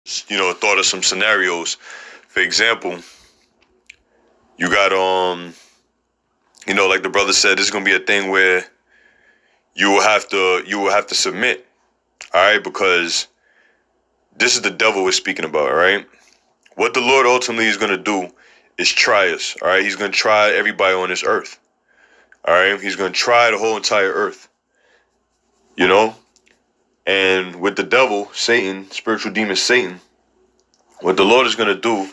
thought of some scenarios. For example, you got like the brother said, this is gonna be a thing where you will have to submit, all right, because this is the devil we're speaking about, all right? What the Lord ultimately is gonna do is try us, all right? He's gonna try everybody on this earth, all right? He's gonna try the whole entire earth, you know? And with the devil, Satan, spiritual demon Satan, what the Lord is gonna do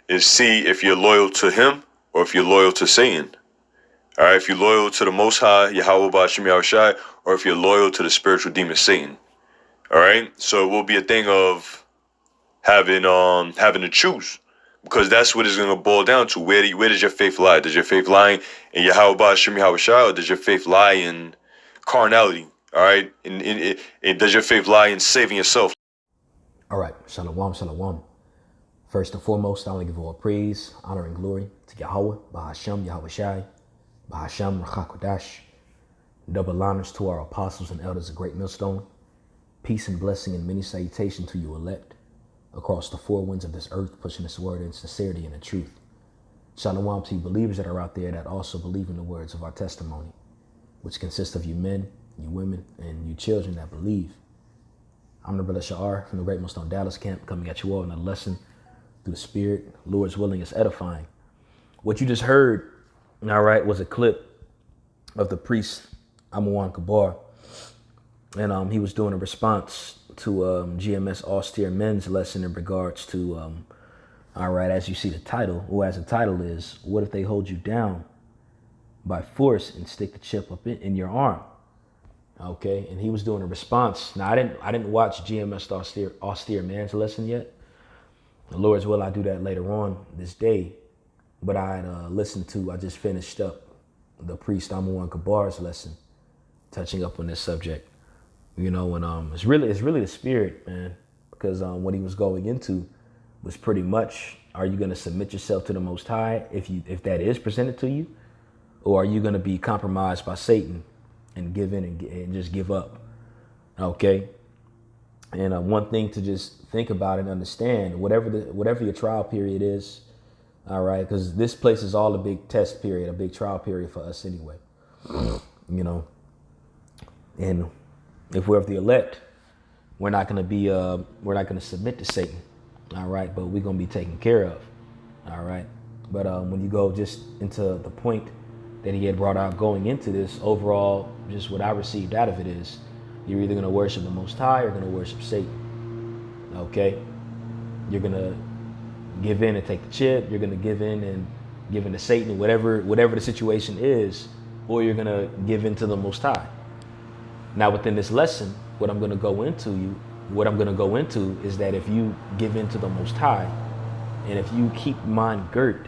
is see if you're loyal to him or if you're loyal to Satan. All right, if you're loyal to the Most High, Yahweh Ba'Shem Yahushai, or if you're loyal to the spiritual demon Satan. All right, so it will be a thing of having to choose, because that's what it's gonna boil down to. Where does your faith lie? Does your faith lie in Yahweh Ba'Shem Yahushai, or does your faith lie in carnality? All right, does your faith lie in saving yourself? All right, shalom, shalom. First and foremost, I want to give all praise, honor, and glory to Yahweh, Bahashem, Yahweh Shai, Bahashem, Rachakodash. Double honors to our apostles and elders of Great Millstone. Peace and blessing and many salutation to you elect across the four winds of this earth, pushing this word in sincerity and in truth. Shalom to you believers that are out there that also believe in the words of our testimony, which consists of you men, you women, and you children that believe. I'm the brother Sha'ar from the Great Millstone Dallas camp, coming at you all in a lesson through the Spirit. Lord's willing is edifying. What you just heard, all right, was a clip of the priest Amawan Kabar, and he was doing a response to GMS Austere Men's lesson in regards to, all right, as you see the title, or as the title is, what if they hold you down by force and stick the chip up in your arm? Okay, and he was doing a response. Now I didn't watch GMS Austere Men's lesson yet. The Lord's will, I do that later on this day. But I just finished up the priest Amawan Kabar's lesson, touching up on this subject. And it's really the spirit, man, because what he was going into was pretty much, are you going to submit yourself to the Most High if that is presented to you, or are you going to be compromised by Satan and give in and just give up? Okay. And one thing to just think about and understand, whatever your trial period is, all right, because this place is all a big test period, a big trial period for us anyway. And if we're of the elect, we're not going to submit to Satan, all right, but we're going to be taken care of, all right. But when you go just into the point that he had brought out going into this, overall, just what I received out of it is, you're either going to worship the Most High or going to worship Satan. Okay? You're going to give in and take the chip. You're going to give in and give in to Satan, whatever the situation is, or you're going to give in to the Most High. Now, within this lesson, what I'm going to go into is that if you give in to the Most High, and if you keep mind girt,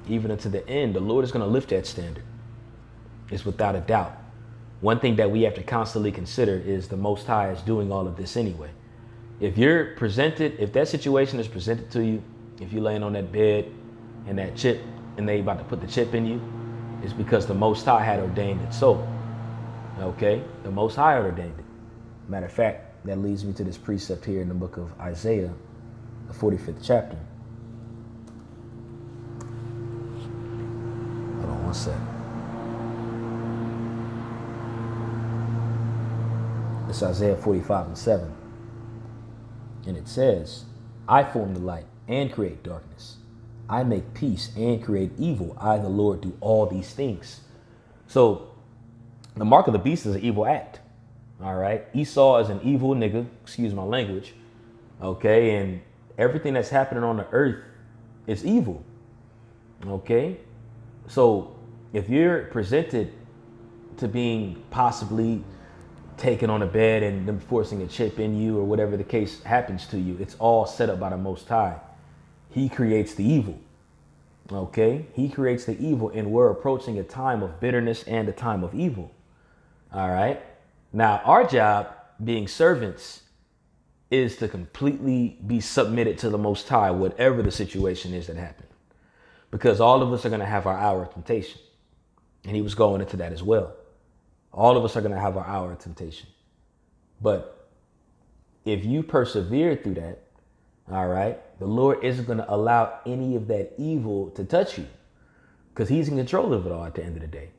even unto the end, the Lord is going to lift that standard. It's without a doubt. One thing that we have to constantly consider is the Most High is doing all of this anyway. If that situation is presented to you, if you're laying on that bed and that chip, and they about to put the chip in you, it's because the Most High had ordained it so. Okay? The Most High ordained it. Matter of fact, that leads me to this precept here in the book of Isaiah, the 45th chapter. Hold on one second. It's Isaiah 45:7. And it says, I form the light and create darkness. I make peace and create evil. I, the Lord, do all these things. So the mark of the beast is an evil act. All right. Esau is an evil nigga. Excuse my language. Okay. And everything that's happening on the earth is evil. Okay. So if you're presented to being possibly taken on a bed and them forcing a chip in you or whatever the case happens to you, it's all set up by the Most High. He creates the evil. Okay? He creates the evil, and we're approaching a time of bitterness and a time of evil. All right? Now, our job, being servants, is to completely be submitted to the Most High, whatever the situation is that happened. Because all of us are going to have our hour of temptation. And he was going into that as well. All of us are going to have our hour of temptation. But if you persevere through that, All right. The Lord isn't going to allow any of that evil to touch you because he's in control of it all at the end of the day.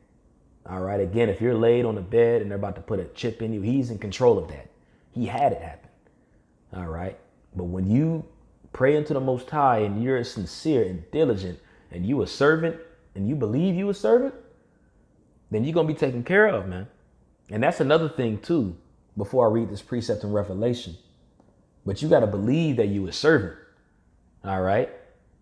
All right. Again, if you're laid on the bed and they're about to put a chip in you, he's in control of that. He had it happen. All right. But when you pray unto the Most High and you're sincere and diligent and you a servant and you believe you a servant, then you're going to be taken care of, man. And that's another thing, too, before I read this precept in Revelation. But you got to believe that you a servant. All right.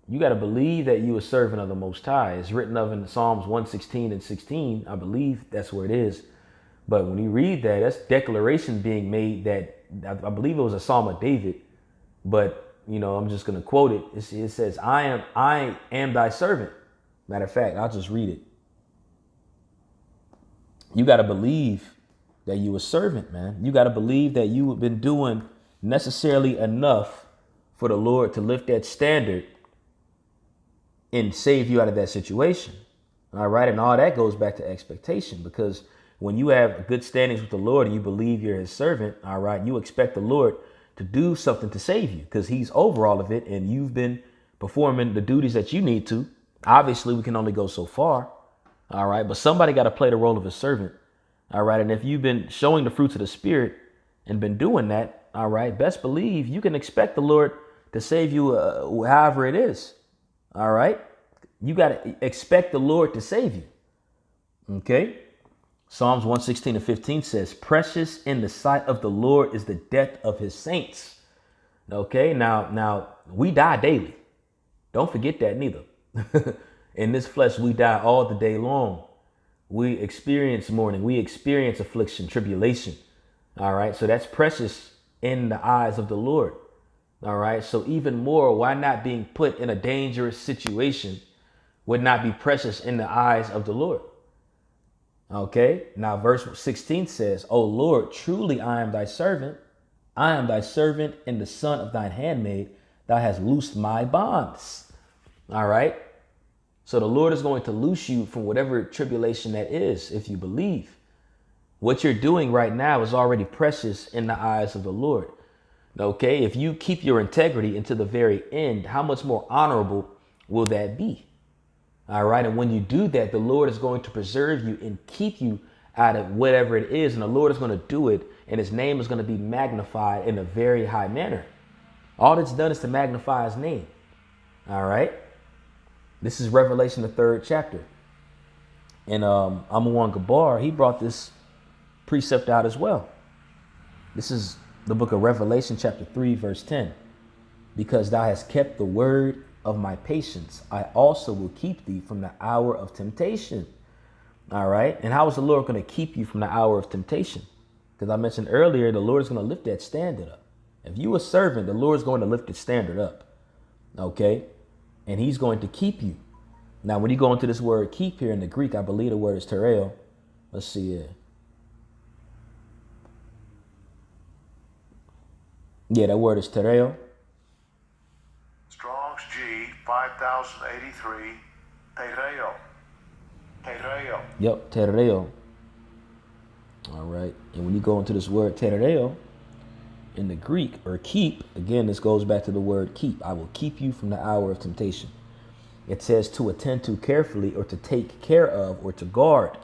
You got to believe that you a servant of the Most High. It's written of in Psalms 116 and 16. I believe that's where it is. But when you read that, that's declaration being made that I believe it was a Psalm of David. But, you know, I'm just going to quote it. It says, I am thy servant. Matter of fact, I'll just read it. You got to believe that you a servant, man. You got to believe that you have been doing necessarily enough for the Lord to lift that standard and save you out of that situation. All right. And all that goes back to expectation, because when you have good standings with the Lord and you believe you're his servant, all right, you expect the Lord to do something to save you because he's over all of it. And you've been performing the duties that you need to. Obviously, we can only go so far. All right. But somebody got to play the role of a servant. All right. And if you've been showing the fruits of the Spirit and been doing that, all right, best believe you can expect the Lord to save you however it is. All right. You got to expect the Lord to save you. OK, Psalms 116 and 15 says, precious in the sight of the Lord is the death of his saints. OK, now we die daily. Don't forget that neither. In this flesh, we die all the day long. We experience mourning. We experience affliction, tribulation. All right. So that's precious in the eyes of the Lord. All right. So even more, why not being put in a dangerous situation would not be precious in the eyes of the Lord? OK, now verse 16 says, O Lord, truly I am thy servant. I am thy servant and the son of thine handmaid. Thou hast loosed my bonds. All right. So the Lord is going to loose you from whatever tribulation that is, if you believe. What you're doing right now is already precious in the eyes of the Lord. OK, if you keep your integrity into the very end, how much more honorable will that be? All right. And when you do that, the Lord is going to preserve you and keep you out of whatever it is. And the Lord is going to do it. And his name is going to be magnified in a very high manner. All it's done is to magnify his name. All right. This is Revelation, the 3rd chapter. And Amawan Gabar, he brought this precept out as well. This is the book of Revelation, chapter 3, verse 10. Because thou hast kept the word of my patience, I also will keep thee from the hour of temptation. All right. And how is the Lord going to keep you from the hour of temptation? Because I mentioned earlier, the Lord is going to lift that standard up. If you a servant, the Lord is going to lift the standard up. OK, and he's going to keep you. Now, when you go into this word keep here in the Greek, I believe the word is tereo. Let's see here. Yeah, that word is tereo. Strong's G 5083. Tereo. Tereo. Yep, tereo. All right. And when you go into this word tereo in the Greek, or keep, again, this goes back to the word keep. I will keep you from the hour of temptation. It says to attend to carefully, or to take care of, or to guard.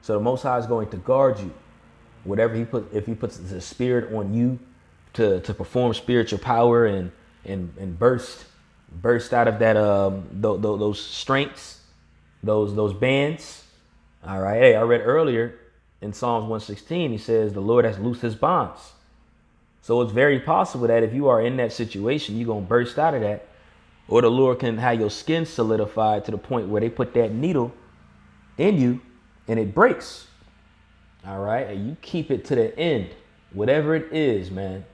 So the Most High is going to guard you. Whatever he put, if he puts the Spirit on you to perform spiritual power and burst out of that those strengths, those bands. All right. Hey, I read earlier in Psalms 116, he says the Lord has loosed his bonds. So it's very possible that if you are in that situation, you're going to burst out of that, or the Lord can have your skin solidified to the point where they put that needle in you and it breaks. All right. And you keep it to the end, whatever it is, man.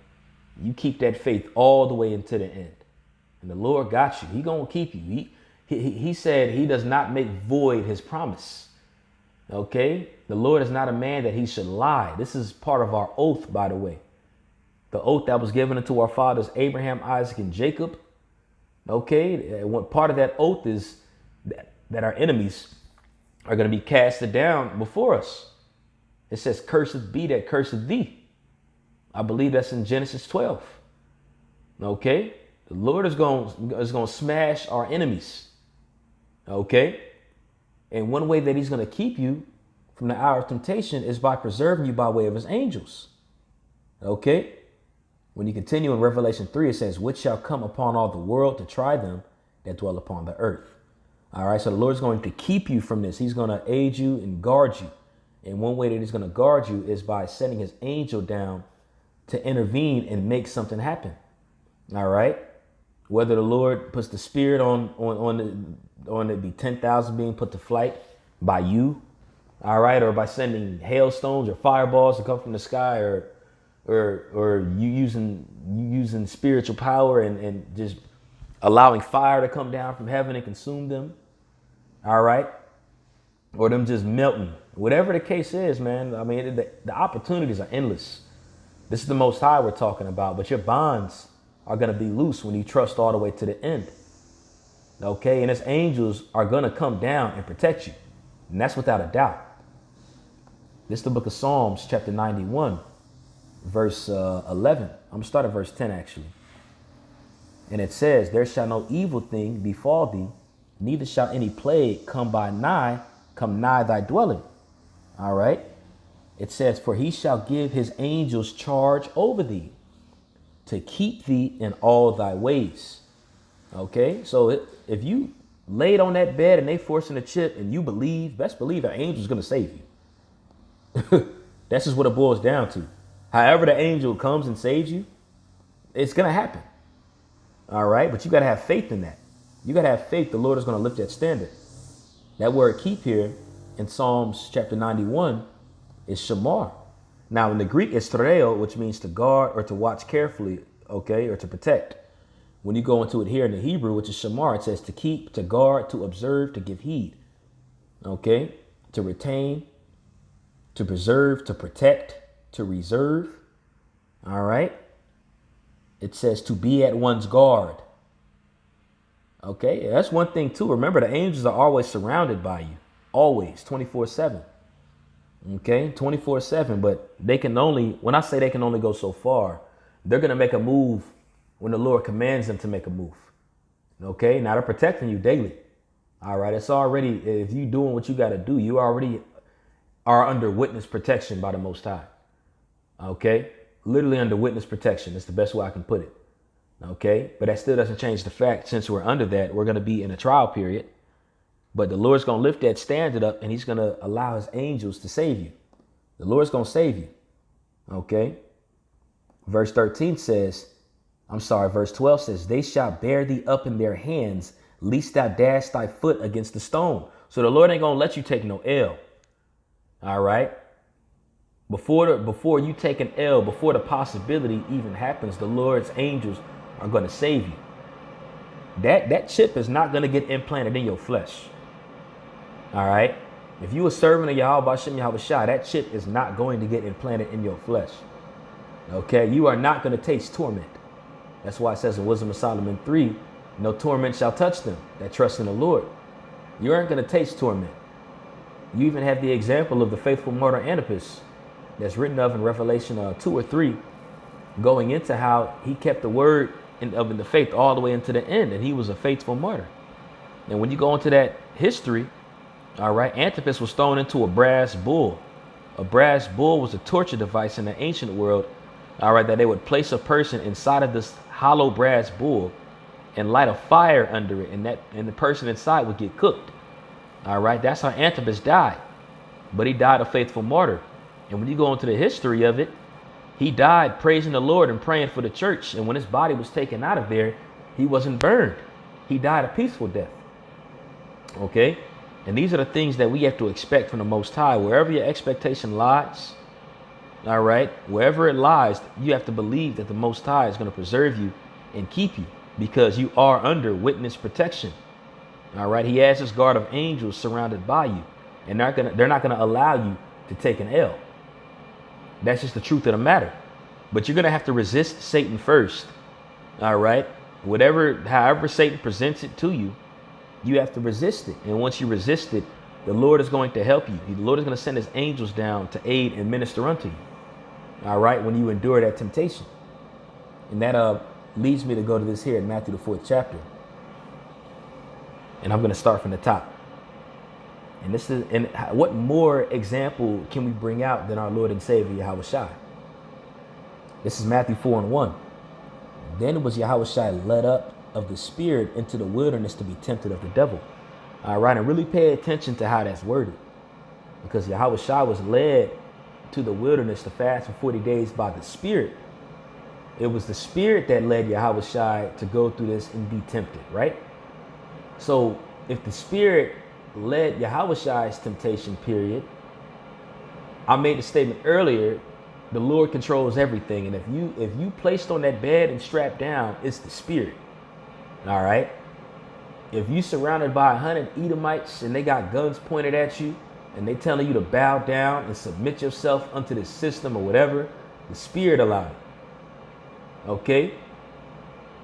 You keep that faith all the way into the end. And the Lord got you. He going to keep you. He said he does not make void his promise. OK, the Lord is not a man that he should lie. This is part of our oath, by the way. The oath that was given unto our fathers, Abraham, Isaac, and Jacob. OK, part of that oath is that our enemies are going to be casted down before us. It says, cursed be that curseth thee. I believe that's in Genesis 12. OK, The Lord is going to smash our enemies. Okay? And one way that he's going to keep you from the hour of temptation is by preserving you by way of his angels. Okay? When you continue in Revelation 3, it says, which shall come upon all the world to try them that dwell upon the earth. All right, so the Lord's going to keep you from this. He's going to aid you and guard you. And one way that he's going to guard you is by sending his angel down to intervene and make something happen. All right. Whether the Lord puts the spirit on it be 10,000 being put to flight by you. All right. Or by sending hailstones or fireballs to come from the sky, or you using spiritual power and just allowing fire to come down from heaven and consume them. All right. Or them just melting. Whatever the case is, man. I mean, the opportunities are endless. This is the Most High we're talking about. But your bonds are going to be loose when you trust all the way to the end. Okay. And his angels are going to come down and protect you. And that's without a doubt. This is the book of Psalms, chapter 91, verse 11. I'm going to start at verse 10, actually. And it says, there shall no evil thing befall thee, neither shall any plague come nigh thy dwelling. All right. It says, for he shall give his angels charge over thee to keep thee in all thy ways. Okay. So if you laid on that bed and they forcing a chip and you believe, best believe the angel's going to save you. That's just what it boils down to. However the angel comes and saves you, it's going to happen. All right. But you got to have faith in that. You got to have faith the Lord is going to lift that standard. That word keep here in Psalms chapter 91 is shamar. Now in the Greek it's tereo, which means to guard or to watch carefully, okay, or to protect. When you go into it here in the Hebrew, which is shamar, it says to keep, to guard, to observe, to give heed, okay, to retain, to preserve, to protect, to reserve. All right. It says to be at one's guard. Okay, that's one thing too. Remember, the angels are always surrounded by you, always 24/7. Okay, 24/7. But they can only, when I say they can only go so far, they're going to make a move when the Lord commands them to make a move. Okay, now they're protecting you daily. All right, it's already, if you're doing what you got to do, you already are under witness protection by the Most High. Okay, literally under witness protection. That's the best way I can put it. Okay, but that still doesn't change the fact, since we're under that, we're going to be in a trial period. But the Lord's going to lift that standard up and he's going to allow his angels to save you. The Lord's going to save you. Okay. Verse 13 says, verse 12 says, they shall bear thee up in their hands, lest thou dash thy foot against the stone. So the Lord ain't going to let you take no L. All right. Before you take an L, before the possibility even happens, the Lord's angels are going to save you. That chip is not going to get implanted in your flesh. All right. If you a servant of Yahweh Bashem Yahweh Shai, that chip is not going to get implanted in your flesh. Okay. You are not going to taste torment. That's why it says in Wisdom of Solomon 3, no torment shall touch them that trust in the Lord. You aren't going to taste torment. You even have the example of the faithful martyr Antipas that's written of in Revelation 2 or 3, going into how he kept the word in the faith all the way into the end, and he was a faithful martyr. And when you go into that history, all right, Antipas was thrown into a brass bull. A brass bull was a torture device in the ancient world, all right, that they would place a person inside of this hollow brass bull and light a fire under it, and the person inside would get cooked. All right, that's how Antipas died. But he died a faithful martyr. And when you go into the history of it, he died praising the Lord and praying for the church. And when his body was taken out of there, he wasn't burned. He died a peaceful death. Okay. And these are the things that we have to expect from the Most High. Wherever your expectation lies, all right, wherever it lies, you have to believe that the Most High is going to preserve you and keep you, because you are under witness protection. All right. He has his guard of angels surrounded by you, and they're not going to allow you to take an L. That's just the truth of the matter. But you're going to have to resist Satan first. All right. However Satan presents it to you, you have to resist it. And once you resist it, the Lord is going to help you. The Lord is going to send his angels down to aid and minister unto you. All right. When you endure that temptation. And that leads me to go to this here in Matthew, the 4th chapter. And I'm going to start from the top. And this is, and what more example can we bring out than our Lord and Savior, Yahushua? This is Matthew 4:1. Then was Yahushua led up of the Spirit into the wilderness to be tempted of the devil. All right, and really pay attention to how that's worded. Because Yahushua was led to the wilderness to fast for 40 days by the Spirit. It was the Spirit that led Yahushua to go through this and be tempted, right? So if the Spirit led Yahushua's temptation period, I made the statement earlier, the Lord controls everything. And if you placed on that bed and strapped down, it's the Spirit. All right. If you surrounded by 100 Edomites and they got guns pointed at you and they telling you to bow down and submit yourself unto the system or whatever, the Spirit allowed it. Okay.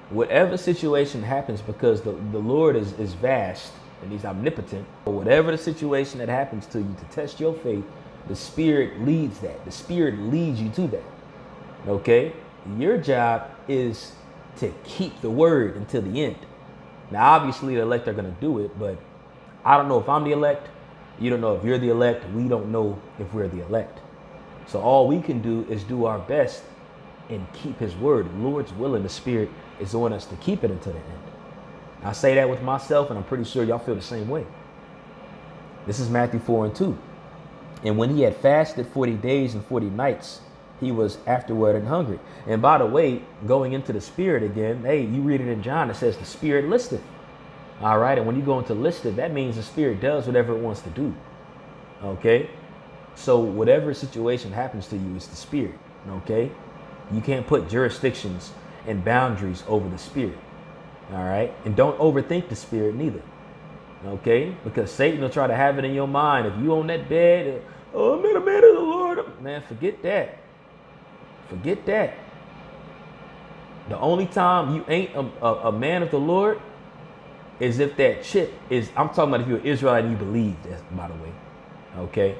Whatever situation happens, because the Lord is vast and he's omnipotent, but whatever the situation that happens to you to test your faith, the Spirit leads that. The Spirit leads you to that. Okay? Your job is to keep the word until the end. Now, obviously, the elect are going to do it, but I don't know if I'm the elect. You don't know if you're the elect. We don't know if we're the elect. So all we can do is do our best and keep his word. The Lord's willing, the Spirit is on us to keep it until the end. I say that with myself, and I'm pretty sure y'all feel the same way. This is Matthew 4:2. And when he had fasted 40 days and 40 nights, he was afterward and hungry. And by the way, going into the Spirit again, hey, you read it in John, it says the Spirit listeth. All right. And when you go into listed, that means the Spirit does whatever it wants to do. Okay. So whatever situation happens to you, it's the Spirit. Okay. You can't put jurisdictions and boundaries over the Spirit. All right. And don't overthink the Spirit neither. Okay. Because Satan will try to have it in your mind. If you on that bed, oh, I'm not a man of the Lord. Man, forget that. Forget that. The only time you ain't a man of the Lord is if that chip is, I'm talking about if you're an Israelite and you believe that, by the way. Okay.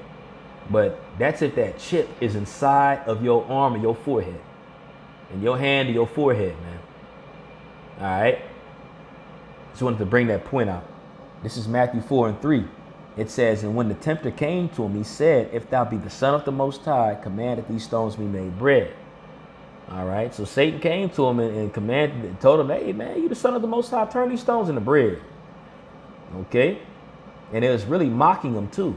But that's if that chip is inside of your arm or your forehead. And your hand to your forehead, man. All right. Just wanted to bring that point out. This is Matthew 4:3. It says, and when the tempter came to him, he said, if thou be the Son of the Most High, command that these stones be made bread. All right. So Satan came to him and commanded and told him, hey, man, you the Son of the Most High, turn these stones into bread. Okay. And it was really mocking him too.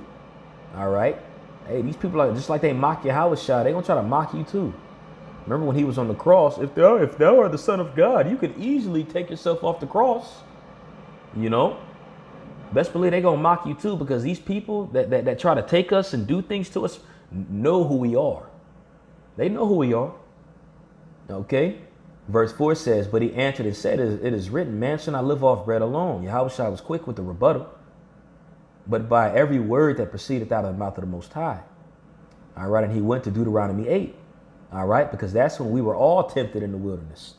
All right. Hey, these people are just like they mock Yahushua. They're going to try to mock you too. Remember when he was on the cross, if thou are the Son of God, you could easily take yourself off the cross. You know, best believe they're going to mock you too, because these people that try to take us and do things to us know who we are. They know who we are. Okay. Verse 4 says, but he answered and said, it is written, man shall not live off bread alone. Yahushua was quick with the rebuttal, but by every word that proceedeth out of the mouth of the Most High. All right. And he went to Deuteronomy 8. All right. Because that's when we were all tempted in the wilderness.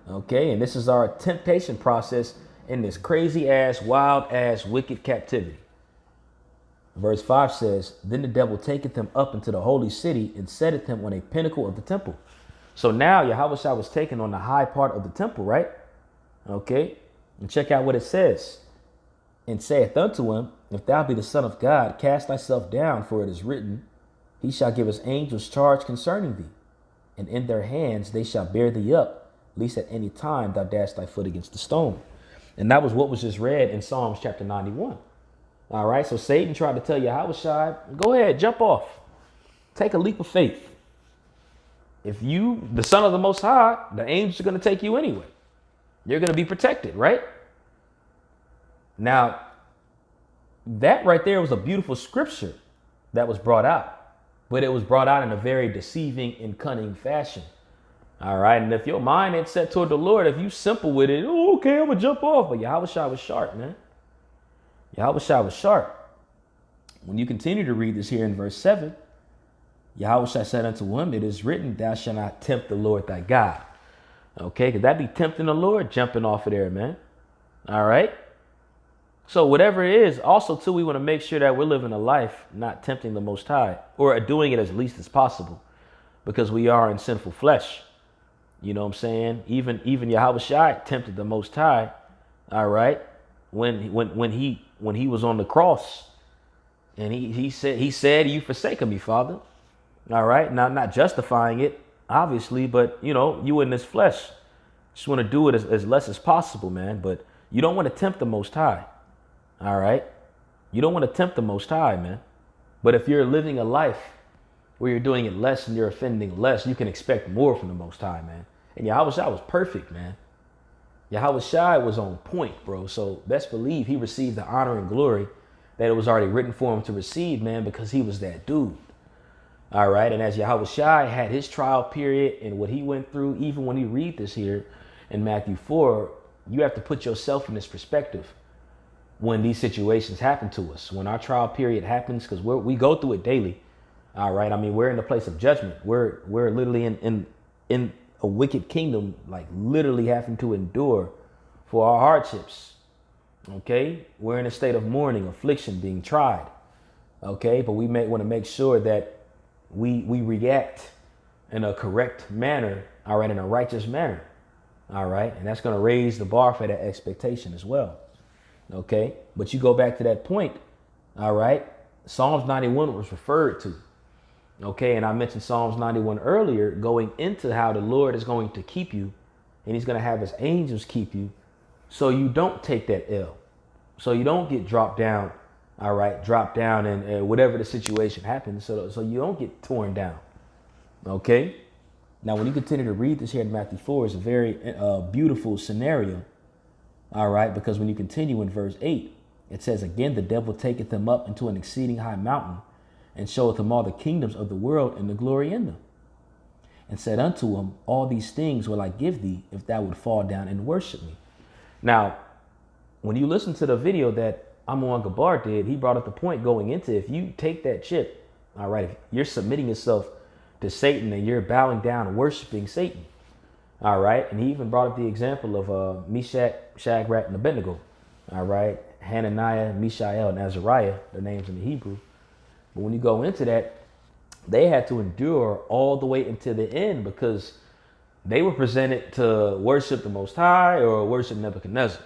Okay. And this is our temptation process in this crazy ass, wild ass, wicked captivity. Verse 5 says, then the devil taketh him up into the holy city and setteth him on a pinnacle of the temple. So now Yahushua was taken on the high part of the temple, right? Okay. And check out what it says. And saith unto him, if thou be the Son of God, cast thyself down, for it is written, he shall give his angels charge concerning thee, and in their hands they shall bear thee up, lest at any time thou dash thy foot against the stone. And that was what was just read in Psalms chapter 91. All right. So Satan tried to tell Yahushua, go ahead, jump off. Take a leap of faith. If you, the Son of the Most High, the angels are going to take you anyway. You're going to be protected, right? Now, that right there was a beautiful scripture that was brought out, but it was brought out in a very deceiving and cunning fashion. All right. And if your mind ain't set toward the Lord, if you simple with it, oh, okay, I'm going to jump off. But Yahushua was sharp, man. Yahushua was sharp. When you continue to read this here in verse 7, Yahushua said unto him, it is written, thou shalt not tempt the Lord thy God. Okay. Could that be tempting the Lord? Jumping off of there, man. All right. So whatever it is, also too, we want to make sure that we're living a life not tempting the Most High, or doing it as least as possible, because we are in sinful flesh. You know what I'm saying? Even Yahweh Shai tempted the Most High, all right, when he was on the cross, and he said, "You forsaken me, Father." All right, now not justifying it, obviously, but you in this flesh just want to do it as less as possible, man. But you don't want to tempt the Most High. All right, you don't want to tempt the Most High, man. But if you're living a life where you're doing it less and you're offending less, you can expect more from the Most High, man. And Yahweh Shai was perfect, man. Yahweh Shai was on point, bro. So best believe he received the honor and glory that it was already written for him to receive, man, because he was that dude. All right. And as Yahweh Shai had his trial period and what he went through, even when you read this here in Matthew 4, you have to put yourself in this perspective when these situations happen to us, when our trial period happens, because we go through it daily. All right. I mean, we're in the place of judgment. We're literally in a wicked kingdom, like literally having to endure for our hardships. Okay. We're in a state of mourning, affliction, being tried. Okay. But we may want to make sure that we react in a correct manner. All right. In a righteous manner. All right. And that's going to raise the bar for that expectation as well. Okay. But you go back to that point. All right. Psalms 91 was referred to. Okay, and I mentioned Psalms 91 earlier, going into how the Lord is going to keep you, and he's going to have his angels keep you, so you don't take that L, so you don't get dropped down, all right, drop down and whatever the situation happens, so you don't get torn down. Okay, now when you continue to read this here in Matthew 4, it's a very beautiful scenario, all right, because when you continue in verse 8, it says, "Again, the devil taketh them up into an exceeding high mountain, and showeth him all the kingdoms of the world and the glory in them. And said unto him, All these things will I give thee, if thou would fall down and worship me." Now, when you listen to the video that Amon Gabar did, he brought up the point going into, if you take that chip, all right, if you're submitting yourself to Satan and you're bowing down and worshiping Satan, all right, and he even brought up the example of Meshach, Shadrach, and Abednego, all right, Hananiah, Mishael, and Azariah, their names in the Hebrew. But when you go into that, they had to endure all the way until the end because they were presented to worship the Most High or worship Nebuchadnezzar.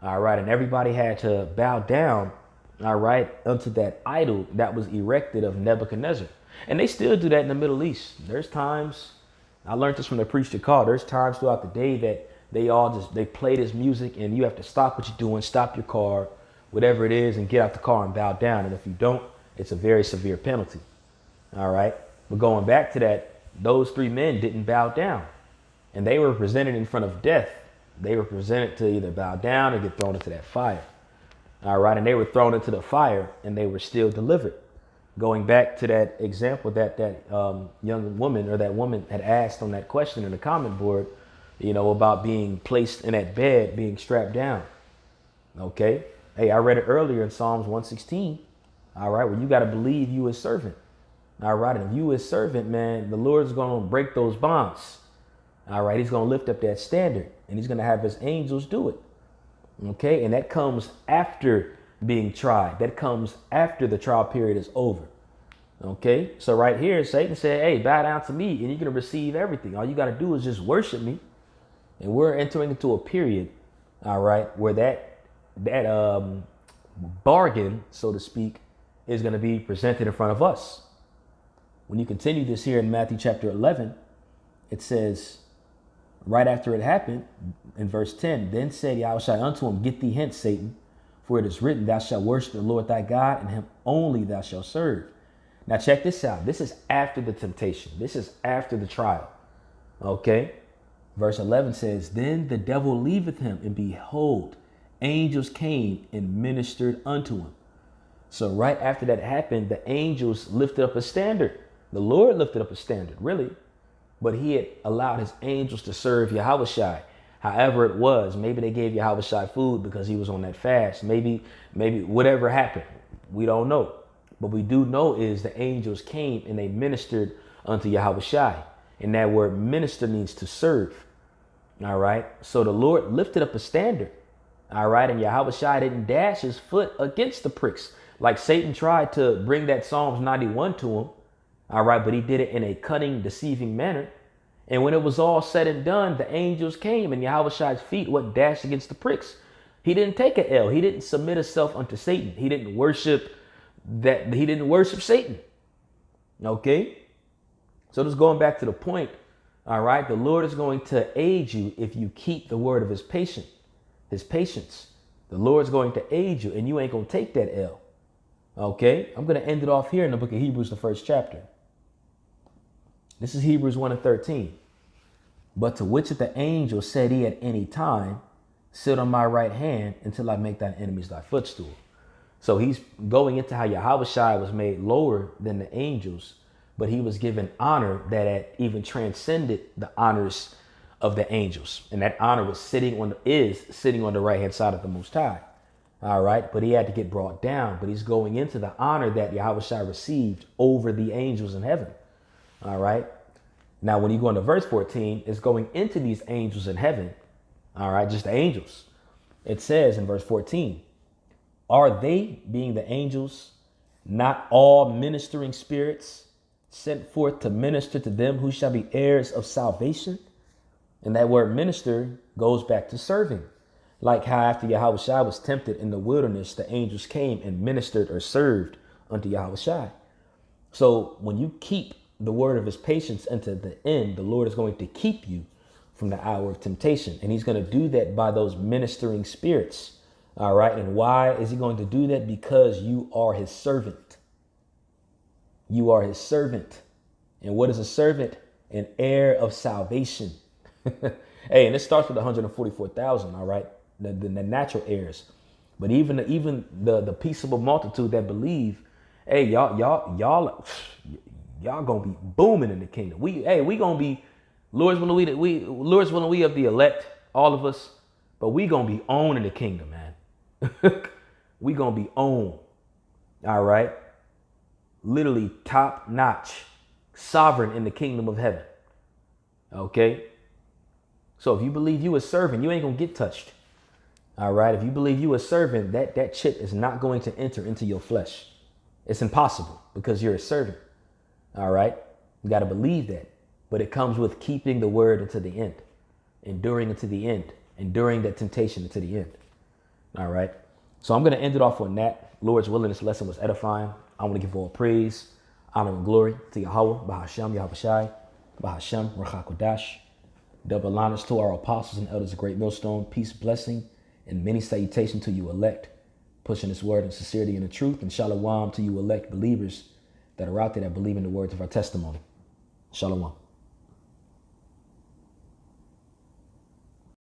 All right. And everybody had to bow down, all right, unto that idol that was erected of Nebuchadnezzar. And they still do that in the Middle East. There's times, I learned this from the priest call, there's times throughout the day that they play this music and you have to stop what you're doing, stop your car, whatever it is, and get out the car and bow down. And if you don't, it's a very severe penalty. All right. But going back to that, those three men didn't bow down and they were presented in front of death. They were presented to either bow down or get thrown into that fire. All right. And they were thrown into the fire and they were still delivered. Going back to that example that young woman or that woman had asked on that question in the comment board, about being placed in that bed, being strapped down. OK, hey, I read it earlier in Psalms 116. All right. Well, you got to believe you his servant. All right. And if you his servant, man, the Lord's going to break those bonds. All right. He's going to lift up that standard and he's going to have his angels do it. OK, and that comes after being tried. That comes after the trial period is over. OK, so right here, Satan said, hey, bow down to me and you're going to receive everything. All you got to do is just worship me. And we're entering into a period, all right, where that bargain, so to speak, is going to be presented in front of us. When you continue this here in Matthew chapter 11, it says, right after it happened, in verse 10, then said Yahushua unto him, Get thee hence, Satan, for it is written, Thou shalt worship the Lord thy God, and him only thou shalt serve. Now check this out. This is after the temptation. This is after the trial. Okay. Verse 11 says, Then the devil leaveth him, and behold, angels came and ministered unto him. So right after that happened, the angels lifted up a standard. The Lord lifted up a standard, really. But he had allowed his angels to serve Yahweh Shai. However it was, maybe they gave Yahweh Shai food because he was on that fast. Maybe whatever happened. We don't know. But we do know is the angels came and they ministered unto Yahweh Shai. And that word minister means to serve. All right. So the Lord lifted up a standard. All right. And Yahweh Shai didn't dash his foot against the pricks like Satan tried to bring that Psalms 91 to him. All right. But he did it in a cunning, deceiving manner. And when it was all said and done, the angels came and Yahushai's feet went dashed against the pricks. He didn't take an L. He didn't submit himself unto Satan. He didn't worship that. He didn't worship Satan. Okay. So just going back to the point. All right. The Lord is going to aid you if you keep the word of his patience. The Lord's going to aid you and you ain't going to take that L. Okay. I'm going to end it off here in the book of Hebrews, the 1st chapter. This is Hebrews 1:13. But to which of the angels said he at any time, sit on my right hand until I make thine enemies thy footstool. So he's going into how Yahushua was made lower than the angels, but he was given honor that had even transcended the honors of the angels. And that honor was sitting on the right hand side of the Most High. All right. But he had to get brought down. But he's going into the honor that Yahushua received over the angels in heaven. All right. Now, when you go into verse 14, it's going into these angels in heaven. All right. Just the angels. It says in verse 14, are they, being the angels, not all ministering spirits sent forth to minister to them who shall be heirs of salvation? And that word minister goes back to serving. Like how after Yahushua was tempted in the wilderness, the angels came and ministered or served unto Yahushua. So when you keep the word of his patience unto the end, the Lord is going to keep you from the hour of temptation. And he's going to do that by those ministering spirits. All right. And why is he going to do that? Because you are his servant. You are his servant. And what is a servant? An heir of salvation. Hey, and it starts with 144,000. All right. The natural heirs. But even the peaceable multitude that believe, hey, y'all gonna be booming in the kingdom. We gonna be Lord's willing we of the elect, all of us, but we gonna be owning the kingdom, man. We gonna be owned. All right. Literally top notch, sovereign in the kingdom of heaven. Okay. So if you believe you a servant, you ain't gonna get touched. All right. If you believe you a servant, that chip is not going to enter into your flesh. It's impossible because you're a servant. All right. You got to believe that. But it comes with keeping the word unto the end, enduring unto the end, enduring that temptation unto the end. All right. So I'm going to end it off on that. Lord's willing, this lesson was edifying. I want to give all praise, honor, and glory to Yahweh, Bahashem, Yahushai, Bahashem, Rachakodash. Double honors to our apostles and elders of Great Millstone. Peace, blessing, and many salutations to you elect, pushing this word in sincerity and in truth. And shalom to you elect believers that are out there that believe in the words of our testimony. Shalom.